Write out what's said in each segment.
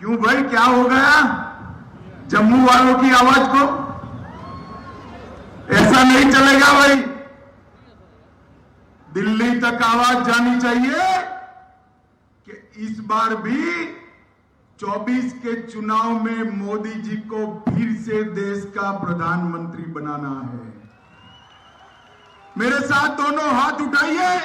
क्यों भाई, क्या हो गया जम्मू वालों की आवाज को? ऐसा नहीं चलेगा भाई। दिल्ली तक आवाज जानी चाहिए कि इस बार भी 24 के चुनाव में मोदी जी को फिर से देश का प्रधानमंत्री बनाना है। मेरे साथ दोनों हाथ उठाइए,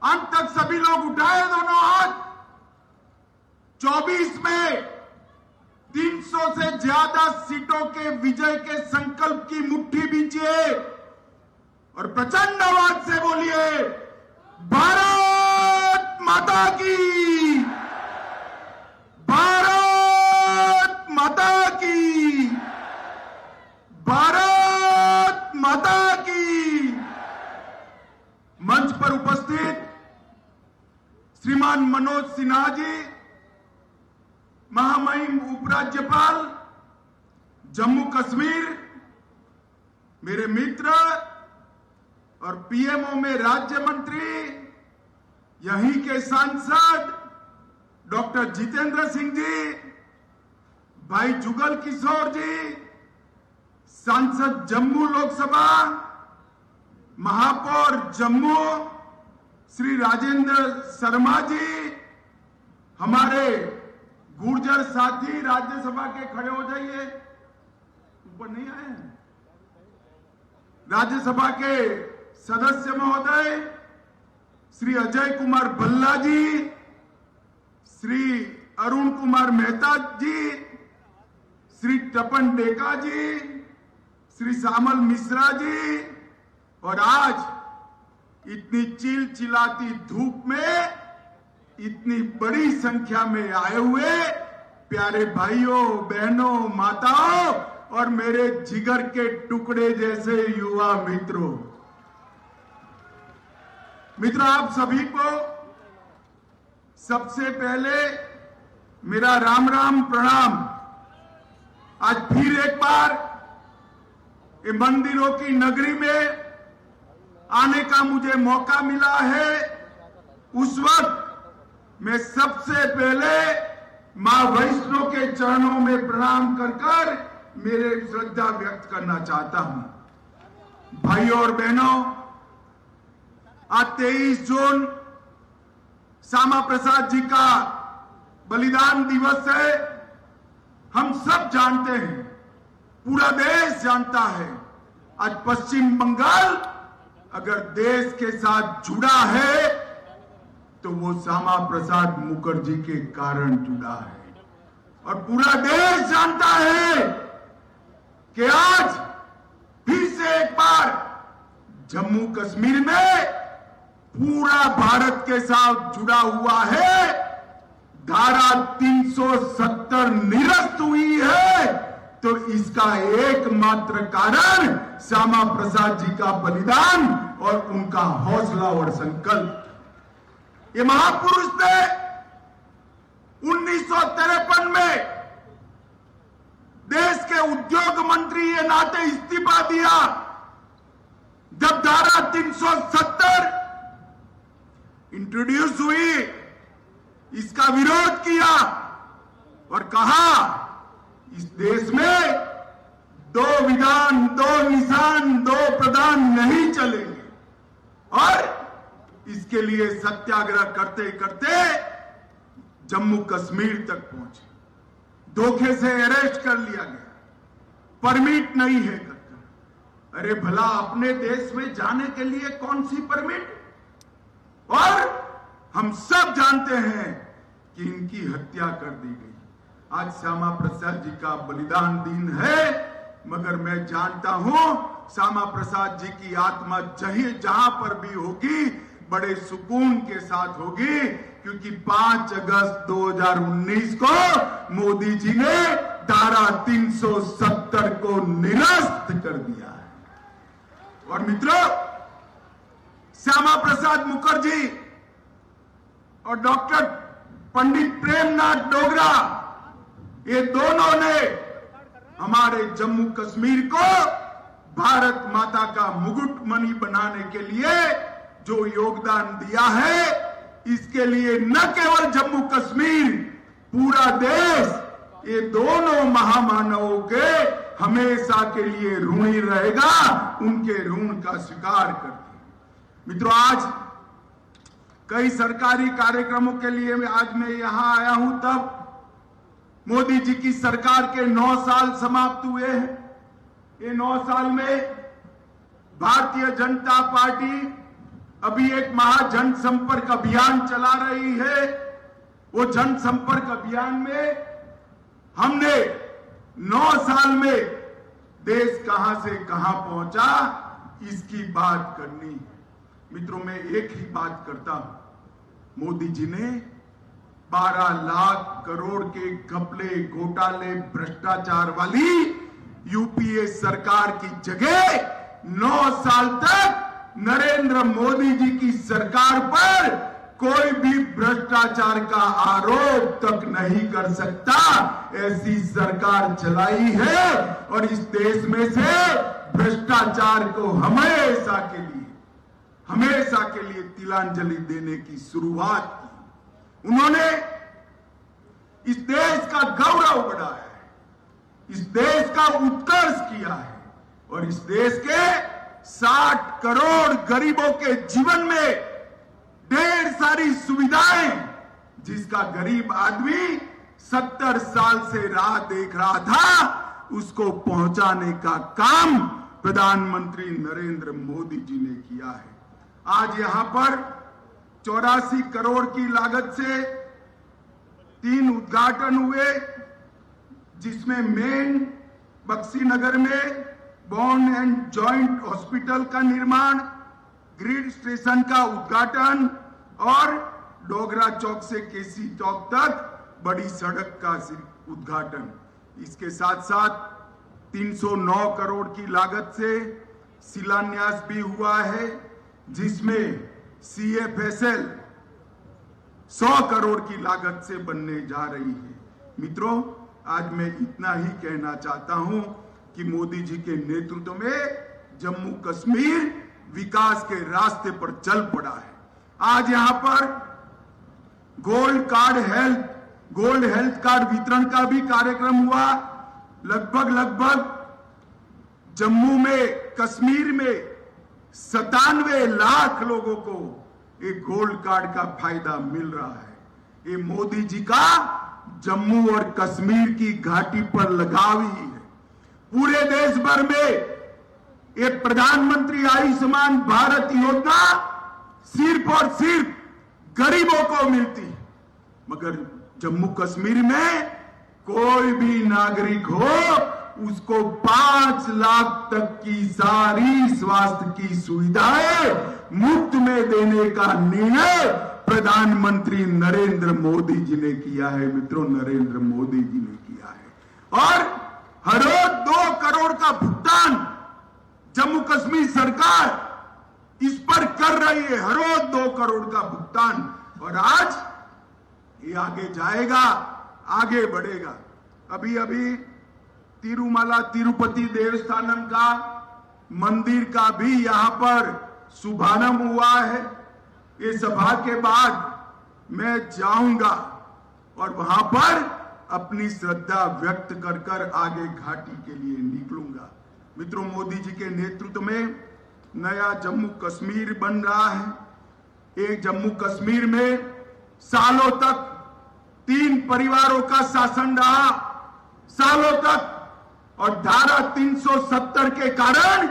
अंत तक सभी लोग उठाए दोनों हाथ। 24 में 300 से ज्यादा सीटों के विजय के संकल्प की मुट्ठी बींचिए और प्रचंड आवाज से बोलिए, भारत माता की, भारत माता की, भारत माता की। मंच पर उपस्थित श्रीमान मनोज सिन्हा जी, महामहिम उपराज्यपाल जम्मू कश्मीर, मेरे मित्र और पीएमओ में राज्य मंत्री, यहीं के सांसद डॉक्टर जितेंद्र सिंह जी, भाई जुगल किशोर जी, सांसद जम्मू लोकसभा, महापौर जम्मू श्री राजेंद्र शर्मा जी, हमारे गुर्जर साथी राज्यसभा के खड़े हो जाइए, ऊपर नहीं आए हैं, राज्यसभा के सदस्य महोदय श्री अजय कुमार भल्ला जी, श्री अरुण कुमार मेहता जी, श्री तपन डेका जी, श्री श्यामल मिश्रा जी, और आज इतनी चिलचिलाती धूप में इतनी बड़ी संख्या में आए हुए प्यारे भाइयों बहनों माताओं और मेरे जिगर के टुकड़े जैसे युवा मित्रों, आप सभी को सबसे पहले मेरा राम राम प्रणाम। आज फिर एक बार ये मंदिरों की नगरी में आने का मुझे मौका मिला है। उस वक्त मैं सबसे पहले मां वैष्णो के चरणों में प्रणाम कर मेरे श्रद्धा व्यक्त करना चाहता हूं। भाइयों और बहनों, आज 23 जून श्यामा प्रसाद जी का बलिदान दिवस है। हम सब जानते हैं, पूरा देश जानता है, आज पश्चिम बंगाल अगर देश के साथ जुड़ा है तो वो श्यामा प्रसाद मुखर्जी के कारण जुड़ा है। और पूरा देश जानता है कि आज फिर से एक बार जम्मू कश्मीर में पूरा भारत के साथ जुड़ा हुआ है। धारा 370 निरस्त हुई है तो इसका एकमात्र कारण श्यामा प्रसाद जी का बलिदान और उनका हौसला और संकल्प। ये महापुरुष ने 1953 में देश के उद्योग मंत्री के नाते इस्तीफा दिया। जब धारा 370 इंट्रोड्यूस हुई, इसका विरोध किया और कहा इस देश में 2 विधान, 2 निशान, 2 प्रधान नहीं चलेंगे। और इसके लिए सत्याग्रह करते करते जम्मू कश्मीर तक पहुंचे। धोखे से अरेस्ट कर लिया गया, परमिट नहीं है करके। अरे भला अपने देश में जाने के लिए कौन सी परमिट? और हम सब जानते हैं कि इनकी हत्या कर दी गई। आज श्यामा प्रसाद जी का बलिदान दिन है, मगर मैं जानता हूं श्यामा प्रसाद जी की आत्मा जहां पर भी होगी बड़े सुकून के साथ होगी, क्योंकि 5 अगस्त 2019 को मोदी जी ने धारा 370 को निरस्त कर दिया है। और मित्रों, श्यामा प्रसाद मुखर्जी और डॉक्टर पंडित प्रेमनाथ डोगरा, ये दोनों ने हमारे जम्मू कश्मीर को भारत माता का मुकुटमणि बनाने के लिए जो योगदान दिया है, इसके लिए न केवल जम्मू कश्मीर पूरा देश ये दोनों महामानवों के हमेशा के लिए ऋणी रहेगा, उनके ऋण का स्वीकार करते। मित्रों, आज कई सरकारी कार्यक्रमों के लिए आज मैं यहां आया हूं, तब मोदी जी की सरकार के 9 साल समाप्त हुए हैं। ये 9 साल में भारतीय जनता पार्टी अभी एक महाजन संपर्क अभियान चला रही है। वो जन संपर्क अभियान में हमने 9 साल में देश कहां से कहां पहुंचा, इसकी बात करनी है। मित्रों, मैं एक ही बात करता हूं, मोदी जी ने 12 लाख करोड़ के घपले, घोटाले, भ्रष्टाचार वाली यूपीए सरकार की जगह 9 साल तक नरेंद्र मोदी जी की सरकार पर कोई भी भ्रष्टाचार का आरोप तक नहीं कर सकता, ऐसी सरकार चलाई है। और इस देश में से भ्रष्टाचार को हमेशा के लिए तिलांजलि देने की शुरुआत की। उन्होंने इस देश का गौरव बढ़ाया है, इस देश का उत्कर्ष किया है और इस देश के 60 करोड़ गरीबों के जीवन में ढेर सारी सुविधाएं, जिसका गरीब आदमी 70 साल से राह देख रहा था, उसको पहुंचाने का काम प्रधानमंत्री नरेंद्र मोदी जी ने किया है। आज यहां पर 84 करोड़ की लागत से 3 उद्घाटन हुए, जिसमें मेन बक्सीनगर में बोन एंड जॉइंट हॉस्पिटल का निर्माण, ग्रिड स्टेशन का उद्घाटन और डोगरा चौक से केसी चौक तक बड़ी सड़क का उद्घाटन। इसके साथ साथ 309 करोड़ की लागत से शिलान्यास भी हुआ है, जिसमें CFSL 100 करोड़ की लागत से बनने जा रही है। मित्रों, आज मैं इतना ही कहना चाहता हूं कि मोदी जी के नेतृत्व में जम्मू कश्मीर विकास के रास्ते पर चल पड़ा है। आज यहां पर गोल्ड हेल्थ कार्ड वितरण का भी कार्यक्रम हुआ। लगभग जम्मू में, कश्मीर में 97 लाख लोगों को एक गोल्ड कार्ड का फायदा मिल रहा है। ये मोदी जी का जम्मू और कश्मीर की घाटी पर लगाव ही है। पूरे देश भर में ये प्रधानमंत्री आयुष्मान भारत योजना सिर्फ और सिर्फ गरीबों को मिलती है, मगर जम्मू कश्मीर में कोई भी नागरिक हो, उसको 5 लाख तक की सारी स्वास्थ्य की सुविधाएं मुफ्त में देने का निर्णय प्रधानमंत्री नरेंद्र मोदी जी ने किया है। मित्रों, नरेंद्र मोदी जी ने किया है। और हर रोज 2 करोड़ का भुगतान जम्मू कश्मीर सरकार इस पर कर रही है। हर रोज 2 करोड़ का भुगतान, और आज ये आगे जाएगा, आगे बढ़ेगा। अभी तिरुमला तिरुपति देवस्थानम का मंदिर का भी यहां पर शुभारंभ हुआ है। ये सभा के बाद मैं जाऊंगा और वहां पर अपनी श्रद्धा व्यक्त कर आगे घाटी के लिए निकलूंगा। मित्रों, मोदी जी के नेतृत्व में नया जम्मू कश्मीर बन रहा है। एक जम्मू कश्मीर में सालों तक 3 परिवारों का शासन रहा, सालों तक, और धारा 370 के कारण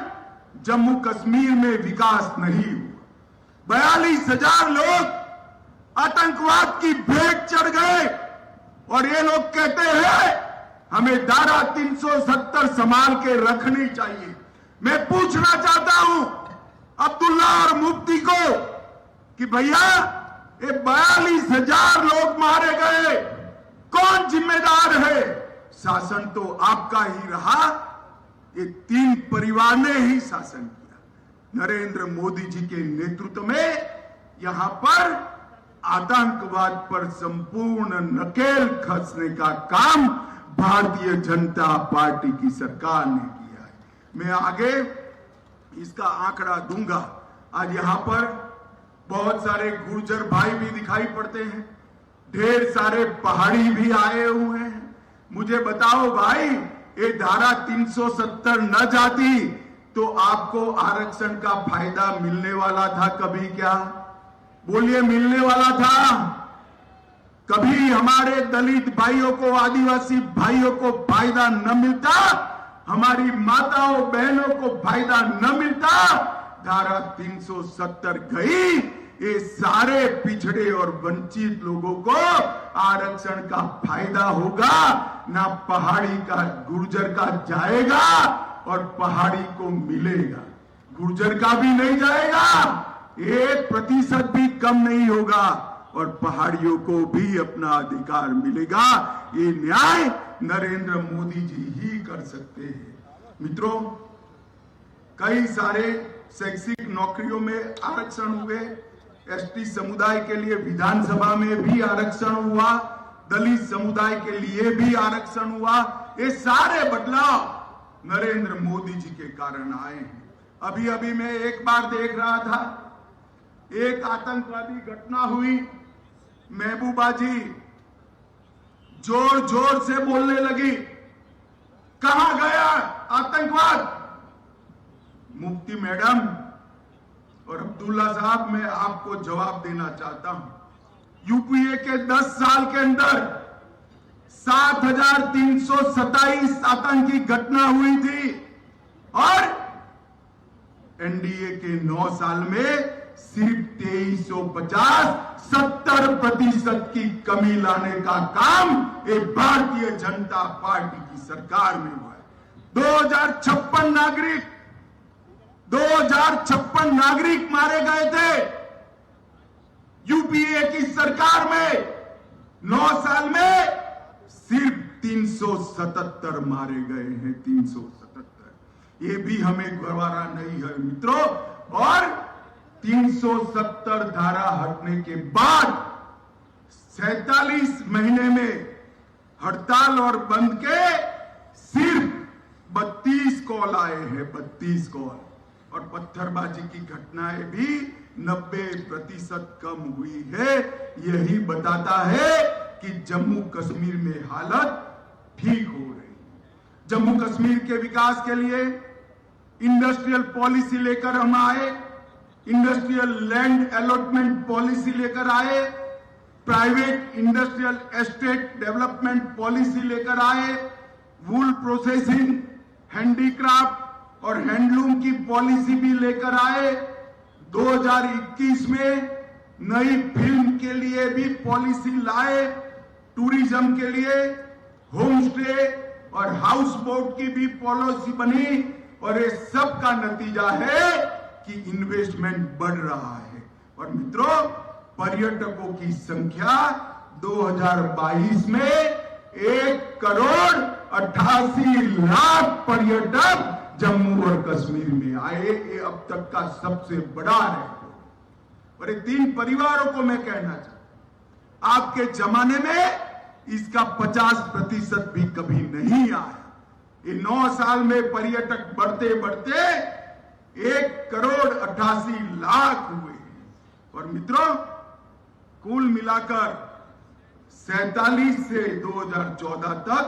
जम्मू कश्मीर में विकास नहीं हुआ। 42,000 लोग आतंकवाद की भेंट चढ़ गए और ये लोग कहते हैं हमें धारा 370 संभाल के रखनी चाहिए। मैं पूछना चाहता हूं अब्दुल्ला और मुफ्ती को कि भैया, ये 42,000 लोग मारे गए, कौन जिम्मेदार है? शासन तो आपका ही रहा, ये 3 परिवार ने ही शासन किया। नरेंद्र मोदी जी के नेतृत्व में यहां पर आतंकवाद पर संपूर्ण नकेल कसने का काम भारतीय जनता पार्टी की सरकार ने किया है। मैं आगे इसका आंकड़ा दूंगा। आज यहां पर बहुत सारे गुर्जर भाई भी दिखाई पड़ते हैं, ढेर सारे पहाड़ी भी आए हुए हैं। मुझे बताओ भाई, ये धारा 370 न जाती तो आपको आरक्षण का फायदा मिलने वाला था कभी? क्या बोलिए, मिलने वाला था? कभी हमारे दलित भाइयों को, आदिवासी भाइयों को फायदा न मिलता? हमारी माताओं बहनों को फायदा न मिलता? धारा 370 गई, ये सारे पिछड़े और वंचित लोगों को आरक्षण का फायदा होगा ना, पहाड़ी का गुर्जर का जाएगा और पहाड़ी को मिलेगा। गुर्जर का भी नहीं जाएगा, 1% भी कम नहीं होगा और पहाड़ियों को भी अपना अधिकार मिलेगा। ये न्याय नरेंद्र मोदी जी ही कर सकते हैं। मित्रों, कई सारे शैक्षिक नौकरियों में आरक्षण हुए, एसटी समुदाय के लिए विधानसभा में भी आरक्षण हुआ, दलित समुदाय के लिए भी आरक्षण हुआ। ये सारे बदलाव नरेंद्र मोदी जी के कारण आए हैं। अभी अभी मैं एक बार देख रहा था, एक आतंकवादी घटना हुई, महबूबा जी जोर जोर से बोलने लगी, कहां गया आतंकवाद? मुफ्ती मैडम और अब्दुल्ला साहब, मैं आपको जवाब देना चाहता हूं। यूपीए के 10 साल के अंदर 7,327 आतंकी घटना हुई थी और एनडीए के 9 साल में सिर्फ 2350, 70% की कमी लाने का काम एक भारतीय जनता पार्टी की सरकार में हुआ है। 2056 नागरिक मारे गए थे यूपीए की सरकार में। 9 साल में सिर्फ 377 मारे गए हैं, 377। ये भी हमें गवारा नहीं है मित्रों। और 370 धारा हटने के बाद 47 महीने में हड़ताल और बंद के सिर्फ 32 कॉल आए हैं, 32 कॉल। और पत्थरबाजी की घटनाएं भी 90% कम हुई है। यही बताता है कि जम्मू कश्मीर में हालत ठीक हो रही है। जम्मू कश्मीर के विकास के लिए इंडस्ट्रियल पॉलिसी लेकर हम आए, इंडस्ट्रियल लैंड अलॉटमेंट पॉलिसी लेकर आए, private industrial estate development policy लेकर आए, वूल प्रोसेसिंग, हैंडीक्राफ्ट और हैंडलूम की पॉलिसी भी लेकर आए। 2021 में नई फिल्म के लिए भी पॉलिसी लाए, टूरिज्म के लिए होम स्टे और हाउस बोट की भी पॉलिसी बनी। और ये सब का नतीजा है कि इन्वेस्टमेंट बढ़ रहा है। और मित्रों, पर्यटकों की संख्या 2022 में 1,88,00,000 पर्यटक जम्मू और कश्मीर में आए। ये अब तक का सबसे बड़ा रिकॉर्ड। और ये 3 परिवारों को मैं कहना चाहता हूं, आपके जमाने में इसका 50% भी कभी नहीं आया। ये 9 साल में पर्यटक बढ़ते बढ़ते 1,88,00,000 हुए हैं। और मित्रों, कुल मिलाकर 47 से 2014 तक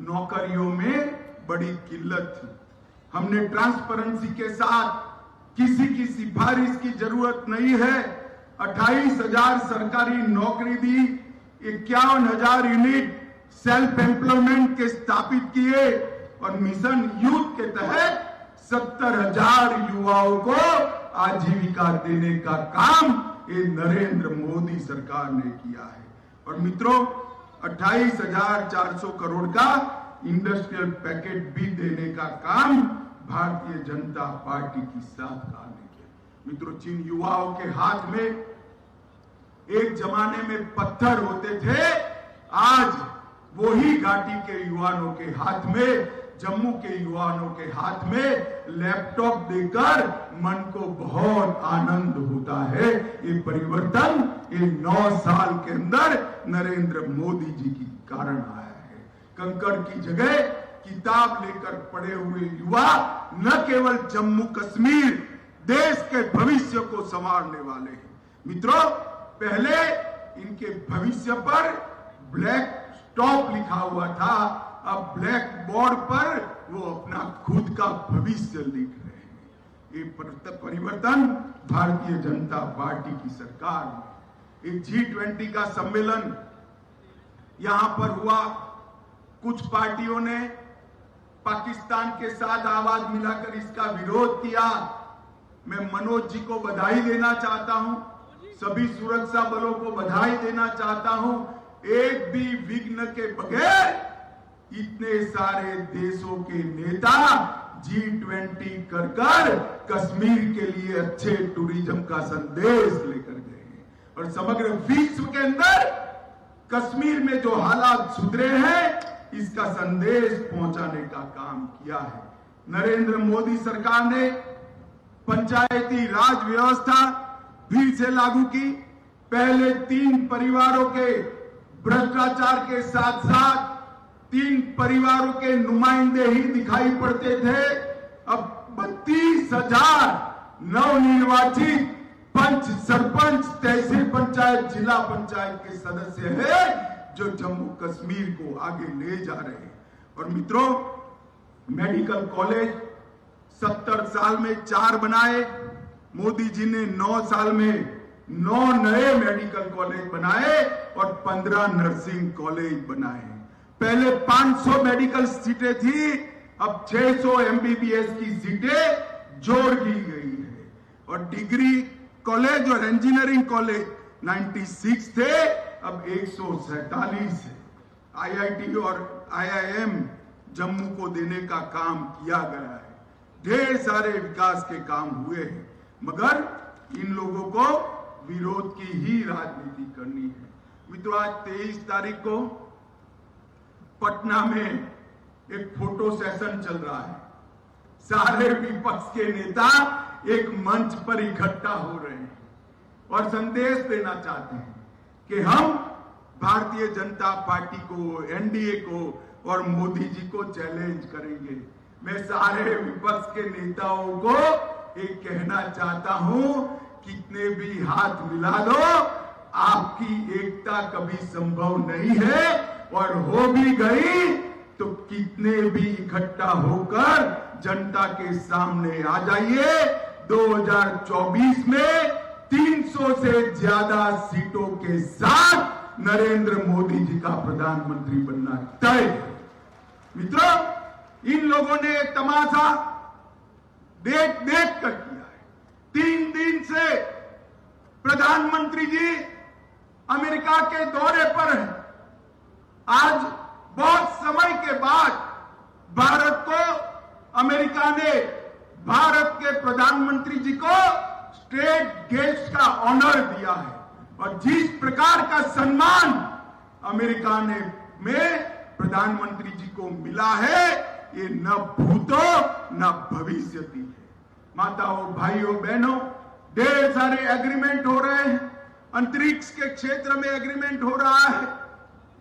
नौकरियों में बड़ी किल्लत थी। हमने ट्रांसपेरेंसी के साथ, किसी की सिफारिश की जरूरत नहीं है, 28,000 सरकारी नौकरी दी, 51,000 यूनिट सेल्फ एम्प्लॉयमेंट के स्थापित किए और मिशन यूथ के तहत 70,000 युवाओं को आजीविका देने का काम ये नरेंद्र मोदी सरकार ने किया है। और मित्रों, 28,400 करोड़ का इंडस्ट्रियल पैकेज भी देने का काम भारतीय जनता पार्टी की सरकार ने किया। मित्रों, जिन युवाओं के हाथ में एक जमाने में पत्थर होते थे, आज वही घाटी के युवाओं के हाथ में, जम्मू के युवाओं के हाथ में लैपटॉप देकर मन को बहुत आनंद होता है। ये परिवर्तन ये 9 साल के अंदर नरेंद्र मोदी जी के कारण आया है। कंकड़ की जगह किताब लेकर पढ़े हुए युवा न केवल जम्मू कश्मीर, देश के भविष्य को संवारने वाले हैं। मित्रों, पहले इनके भविष्य पर ब्लैक स्टॉप लिखा हुआ था, अब ब्लैक बोर्ड पर वो अपना खुद का भविष्य लिख रहे हैं। ये परिवर्तन भारतीय जनता पार्टी की सरकार में। एक G20 का सम्मेलन यहां पर हुआ, कुछ पार्टियों ने पाकिस्तान के साथ आवाज मिलाकर इसका विरोध किया। मैं मनोज जी को बधाई देना चाहता हूं, सभी सुरक्षा बलों को बधाई देना चाहता हूं। एक भी विघ्न के बगैर इतने सारे देशों के नेता G20 कर कश्मीर के लिए अच्छे टूरिज्म का संदेश लेकर गए हैं और समग्र विश्व के अंदर कश्मीर में जो हालात सुधरे हैं इसका संदेश पहुंचाने का काम किया है। नरेंद्र मोदी सरकार ने पंचायती राज व्यवस्था फिर से लागू की। पहले 3 परिवारों के भ्रष्टाचार के साथ साथ 3 परिवारों के नुमाइंदे ही दिखाई पड़ते थे। अब 32,000 नवनिर्वाचित पंच, सरपंच, तहसील पंचायत, जिला पंचायत के सदस्य हैं जो जम्मू कश्मीर को आगे ले जा रहे हैं। और मित्रों, मेडिकल कॉलेज 70 साल में 4 बनाए, मोदी जी ने 9 साल में 9 नए मेडिकल कॉलेज बनाए और 15 नर्सिंग कॉलेज बनाए। पहले 500 मेडिकल सीटें थी, अब 600 MBBS की सीटें जोड़ दी गई है। और डिग्री कॉलेज और इंजीनियरिंग कॉलेज 96 थे, अब 147 है। IIT और IIM जम्मू को देने का काम किया गया है। ढेर सारे विकास के काम हुए हैं, मगर इन लोगों को विरोध की ही राजनीति करनी है। मित्रों, आज 23 तारीख को पटना में एक फोटो सेशन चल रहा है। सारे विपक्ष के नेता एक मंच पर इकट्ठा हो रहे हैं और संदेश देना चाहते हैं कि हम भारतीय जनता पार्टी को, NDA को और मोदी जी को चैलेंज करेंगे। मैं सारे विपक्ष के नेताओं को एक कहना चाहता हूं, कितने भी हाथ मिला दो, आपकी एकता कभी संभव नहीं है, और हो भी गई तो कितने भी इकट्ठा होकर जनता के सामने आ जाइए। 2024 में 300 से ज्यादा सीटों के साथ नरेंद्र मोदी जी का प्रधानमंत्री बनना तय है। मित्रों, इन लोगों ने तमाशा देख कर किया है। 3 दिन से प्रधानमंत्री जी अमेरिका के दौरे पर हैं। आज बहुत समय के बाद भारत को, अमेरिका ने भारत के प्रधानमंत्री जी को स्टेट गेस्ट का ऑनर दिया है। और जिस प्रकार का सम्मान अमेरिका में प्रधानमंत्री जी को मिला है, ये न भूतो न भविष्यति है। माताओं, भाइयों, बहनों, ढेर सारे एग्रीमेंट हो रहे हैं। अंतरिक्ष के क्षेत्र में एग्रीमेंट हो रहा है,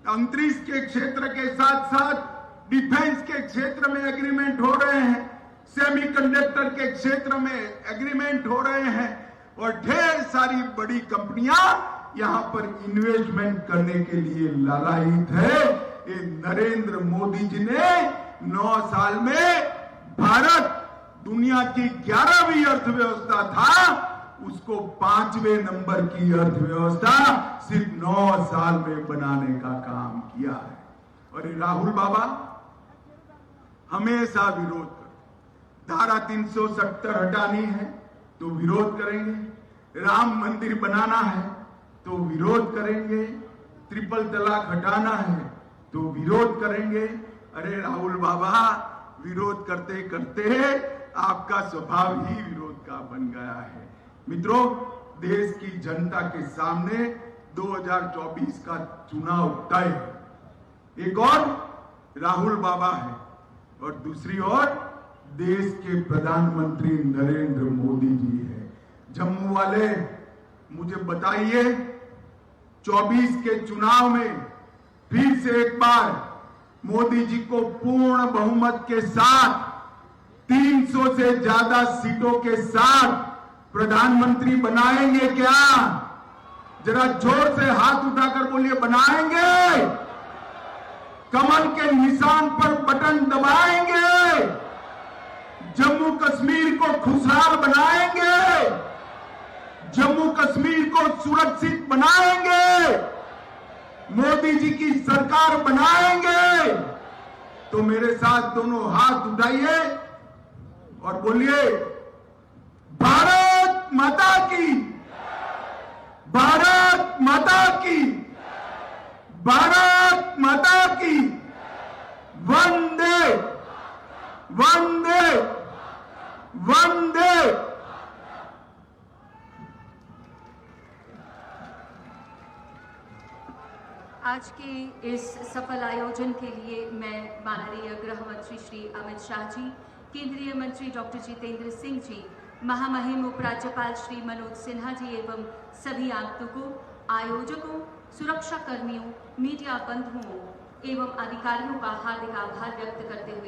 अंतरिक्ष के क्षेत्र के साथ साथ डिफेंस के क्षेत्र में एग्रीमेंट हो रहे हैं, सेमीकंडक्टर के क्षेत्र में एग्रीमेंट हो रहे हैं, और ढेर सारी बड़ी कंपनियां यहां पर इन्वेस्टमेंट करने के लिए लालायित है। ये नरेंद्र मोदी जी ने 9 साल में भारत दुनिया की 11वीं अर्थव्यवस्था था, उसको 5वें नंबर की अर्थव्यवस्था सिर्फ 9 साल में बनाने का काम किया है। और राहुल बाबा हमेशा विरोध करते। धारा 370 हटानी है तो विरोध करेंगे, राम मंदिर बनाना है तो विरोध करेंगे, ट्रिपल तलाक हटाना है तो विरोध करेंगे। अरे राहुल बाबा, विरोध करते करते आपका स्वभाव ही विरोध का बन गया है। मित्रों, देश की जनता के सामने 2024 का चुनाव तय है। एक और राहुल बाबा है और दूसरी ओर देश के प्रधानमंत्री नरेंद्र मोदी जी है। जम्मू वाले मुझे बताइए, 24 के चुनाव में फिर से एक बार मोदी जी को पूर्ण बहुमत के साथ 300 से ज्यादा सीटों के साथ प्रधानमंत्री बनाएंगे क्या? जरा जोर से हाथ उठाकर बोलिए, बनाएंगे। कमल के निशान पर बटन दबाएंगे। जम्मू कश्मीर को खुशहाल बनाएंगे। जम्मू कश्मीर को सुरक्षित बनाएंगे। मोदी जी की सरकार बनाएंगे। तो मेरे साथ दोनों हाथ उठाइए और बोलिए, भारत माता की, भारत माता की, भारत माता की, वंदे वंदे वंदे। आज के इस सफल आयोजन के लिए मैं माननीय गृह मंत्री श्री अमित शाह जी, केंद्रीय मंत्री डॉक्टर जितेंद्र सिंह जी, महामहिम उपराज्यपाल श्री मनोज सिन्हा जी एवं सभी आगंतुकों, आयोजकों, सुरक्षा कर्मियों, मीडिया बंधुओं एवं अधिकारियों का हार्दिक आभार व्यक्त करते हुए